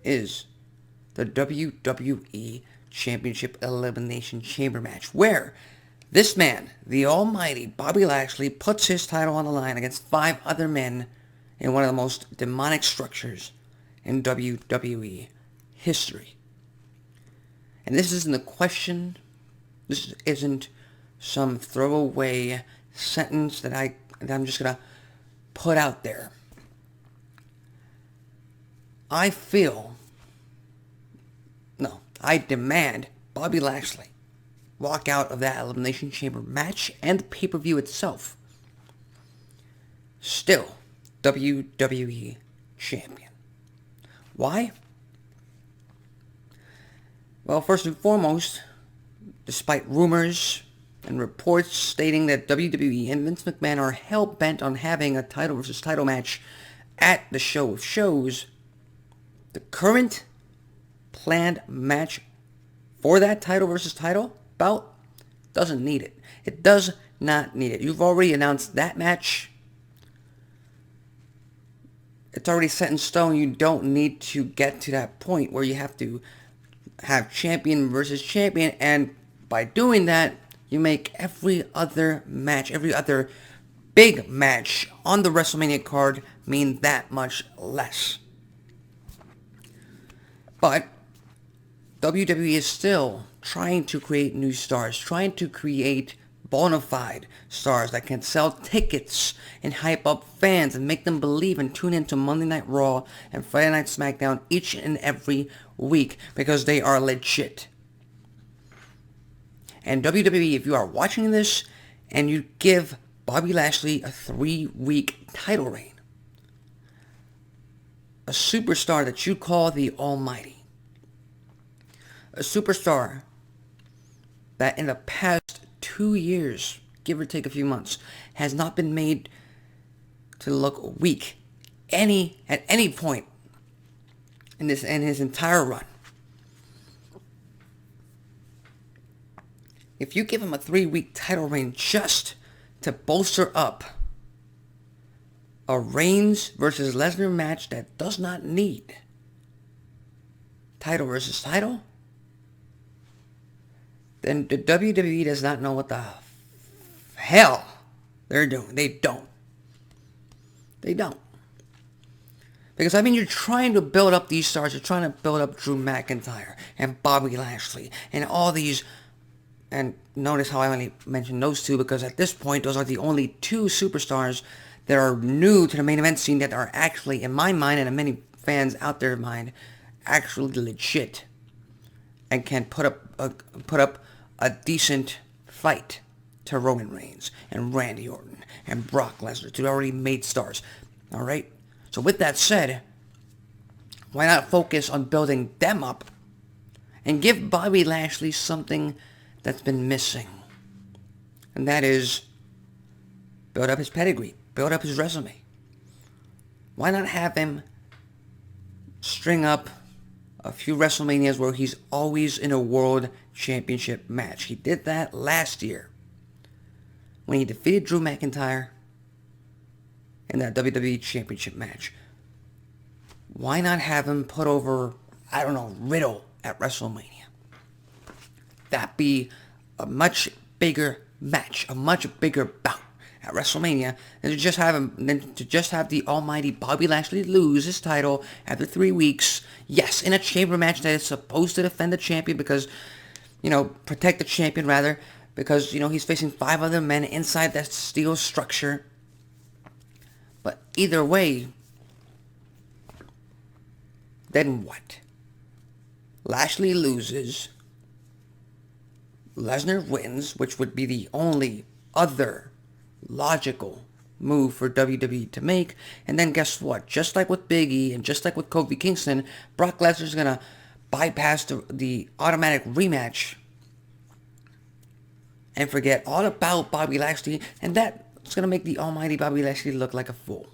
is the WWE Championship Elimination Chamber match, where this man, the almighty Bobby Lashley, puts his title on the line against 5 other men in one of the most demonic structures in WWE history. And this isn't a question. This isn't some throwaway sentence that I'm just going to put out there. I demand Bobby Lashley walk out of that Elimination Chamber match and the pay-per-view itself still WWE Champion. Why? Well, first and foremost, despite rumors and reports stating that WWE and Vince McMahon are hell-bent on having a title versus title match at the Show of Shows, the current planned match for that title versus title bout doesn't need it. It does not need it. You've already announced that match. It's already set in stone. You don't need to get to that point where you have to have champion versus champion, and by doing that, you make every other match, every other big match on the WrestleMania card mean that much less. But WWE is still trying to create new stars, trying to create bona fide stars that can sell tickets and hype up fans and make them believe and tune into Monday Night Raw and Friday Night SmackDown each and every week because they are legit. And WWE, if you are watching this and you give Bobby Lashley a 3-week title reign, a superstar that you call the Almighty, a superstar that in the past 2 years, give or take a few months, has not been made to look weak at any point in his entire run. If you give him a 3-week title reign just to bolster up a Reigns versus Lesnar match that does not need title versus title, then the WWE does not know what the hell they're doing. They don't. Because, you're trying to build up these stars. You're trying to build up Drew McIntyre and Bobby Lashley and all these. And notice how I only mentioned those two, because at this point, those are the only 2 superstars that are new to the main event scene that are actually, in my mind and in many fans out there mind, actually legit and can put up a decent fight to Roman Reigns and Randy Orton and Brock Lesnar, 2 already made stars. All right? So with that said, why not focus on building them up and give Bobby Lashley something that's been missing? And that is build up his pedigree, build up his resume. Why not have him string up a few WrestleManias where he's always in a World Championship match? He did that last year when he defeated Drew McIntyre in that WWE Championship match. Why not have him put over, Riddle at WrestleMania? That'd be a much bigger match, a much bigger bout at WrestleMania than to just have the almighty Bobby Lashley lose his title after 3 weeks. Yes, in a chamber match that is supposed to defend the champion protect the champion rather, because, he's facing 5 other men inside that steel structure. But either way, then what? Lashley loses. Lesnar wins, which would be the only other logical move for WWE to make. And then guess what? Just like with Big E and just like with Kofi Kingston, Brock Lesnar's going to bypass the automatic rematch and forget all about Bobby Lashley, and that's going to make the almighty Bobby Lashley look like a fool.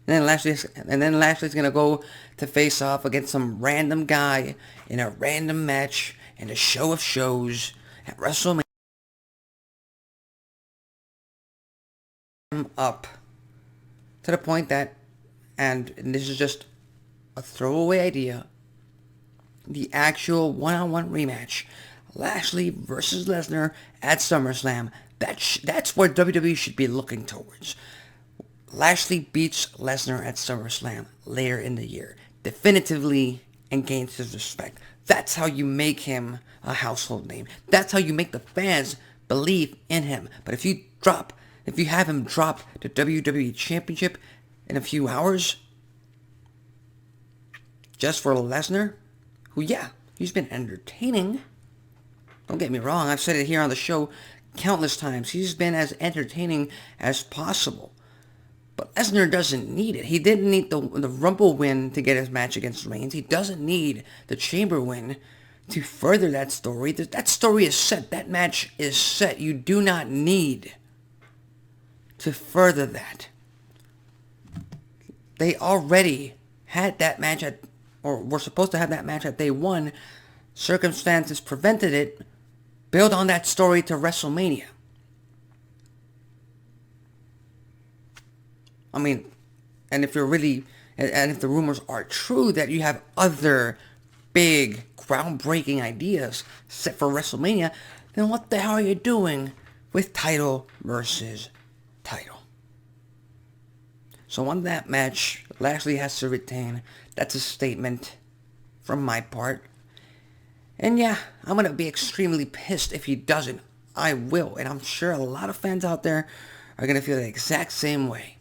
And then Lashley's going to go to face off against some random guy in a random match in a Show of Shows at WrestleMania. Up to the point that, and this is just a throwaway idea, the actual one-on-one rematch, Lashley versus Lesnar at SummerSlam. That's where WWE should be looking towards. Lashley beats Lesnar at SummerSlam later in the year, definitively, and gains his respect. That's how you make him a household name. That's how you make the fans believe in him. But if you have him drop the WWE Championship in a few hours, just for Lesnar, who, yeah, he's been entertaining. Don't get me wrong, I've said it here on the show countless times. He's been as entertaining as possible. But Lesnar doesn't need it. He didn't need the Rumble win to get his match against Reigns. He doesn't need the Chamber win to further that story. That story is set. That match is set. You do not need to further that. They already had that match or were supposed to have that match at day one. Circumstances prevented it. Build on that story to WrestleMania. I mean, and if the rumors are true that you have other big, groundbreaking ideas set for WrestleMania, then what the hell are you doing with title versus title? So on that match, Lashley has to retain. That's a statement from my part. And yeah, I'm going to be extremely pissed if he doesn't. I will. And I'm sure a lot of fans out there are going to feel the exact same way.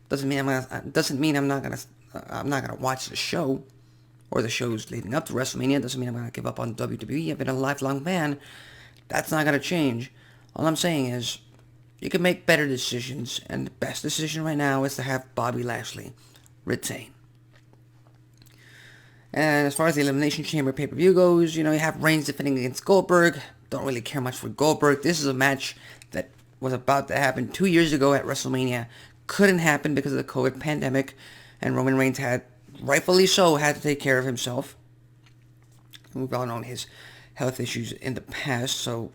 Doesn't mean I'm not gonna watch the show or the shows leading up to WrestleMania. Doesn't mean I'm gonna give up on WWE. I've been a lifelong fan. That's not gonna change. All I'm saying is, you can make better decisions, and the best decision right now is to have Bobby Lashley retain. And as far as the Elimination Chamber pay-per-view goes, you have Reigns defending against Goldberg. Don't really care much for Goldberg. This is a match that was about to happen 2 years ago at WrestleMania. Couldn't happen because of the COVID pandemic, and Roman Reigns rightfully so, had to take care of himself. We've all known his health issues in the past, so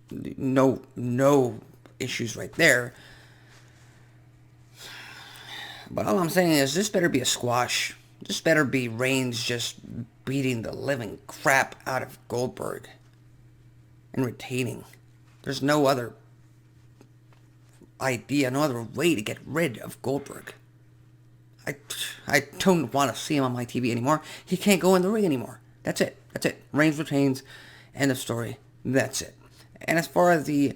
no issues right there. But all I'm saying is, this better be a squash. This better be Reigns just beating the living crap out of Goldberg and retaining. There's no other idea, no other way to get rid of Goldberg. I don't want to see him on my TV anymore. He can't go in the ring anymore. That's it. Reigns retains. End of story. That's it. And as far as the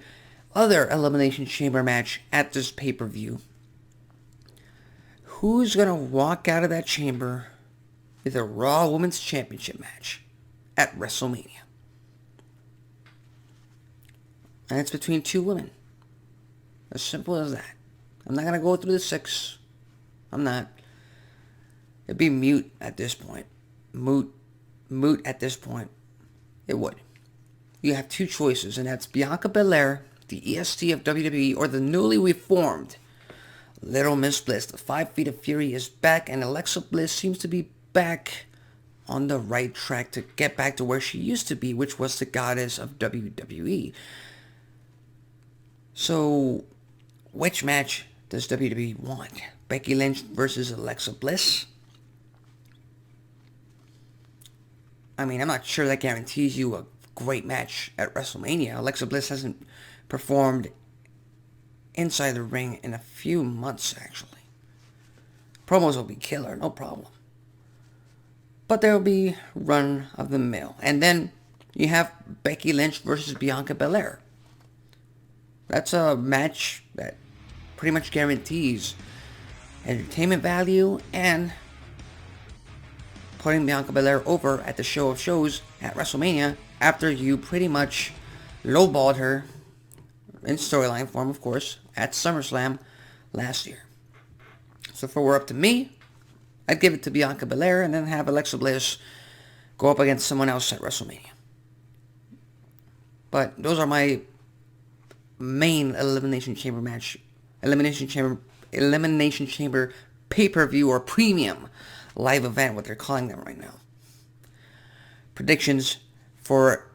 other Elimination Chamber match at this pay-per-view, who's going to walk out of that chamber with a Raw Women's Championship match at WrestleMania? And it's between two women. As simple as that. I'm not going to go through the 6. I'm not. It'd be mute at this point. Moot at this point. It would. You have two choices, and that's Bianca Belair, the EST of WWE, or the newly reformed Little Miss Bliss. The 5 Feet of Fury is back, and Alexa Bliss seems to be back on the right track to get back to where she used to be, which was the goddess of WWE. So, which match does WWE want? Becky Lynch versus Alexa Bliss? I mean, I'm not sure that guarantees you a great match at WrestleMania. Alexa Bliss hasn't performed inside the ring in a few months, actually. Promos will be killer, no problem. But there will be run of the mill. And then you have Becky Lynch versus Bianca Belair. That's a match that pretty much guarantees entertainment value and putting Bianca Belair over at the show of shows at WrestleMania after you pretty much lowballed her, in storyline form of course, at SummerSlam last year. So if it were up to me, I'd give it to Bianca Belair and then have Alexa Bliss go up against someone else at WrestleMania. But those are my main Elimination Chamber pay-per-view or premium live event, what they're calling them right now. Predictions for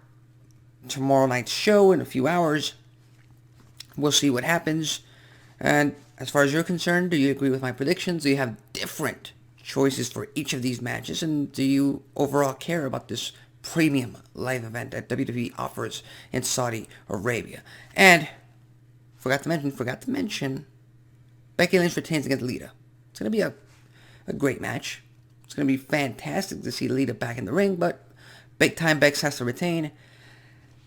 tomorrow night's show in a few hours. We'll see what happens. And as far as you're concerned, do you agree with my predictions? Do you have different choices for each of these matches, and do you overall care about this premium live event that WWE offers in Saudi Arabia? And forgot to mention, Becky Lynch retains against Lita. It's going to be a great match. It's going to be fantastic to see Lita back in the ring, but big time Bex has to retain.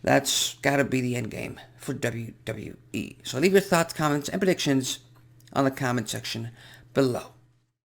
That's got to be the end game for WWE. So leave your thoughts, comments, and predictions on the comment section below.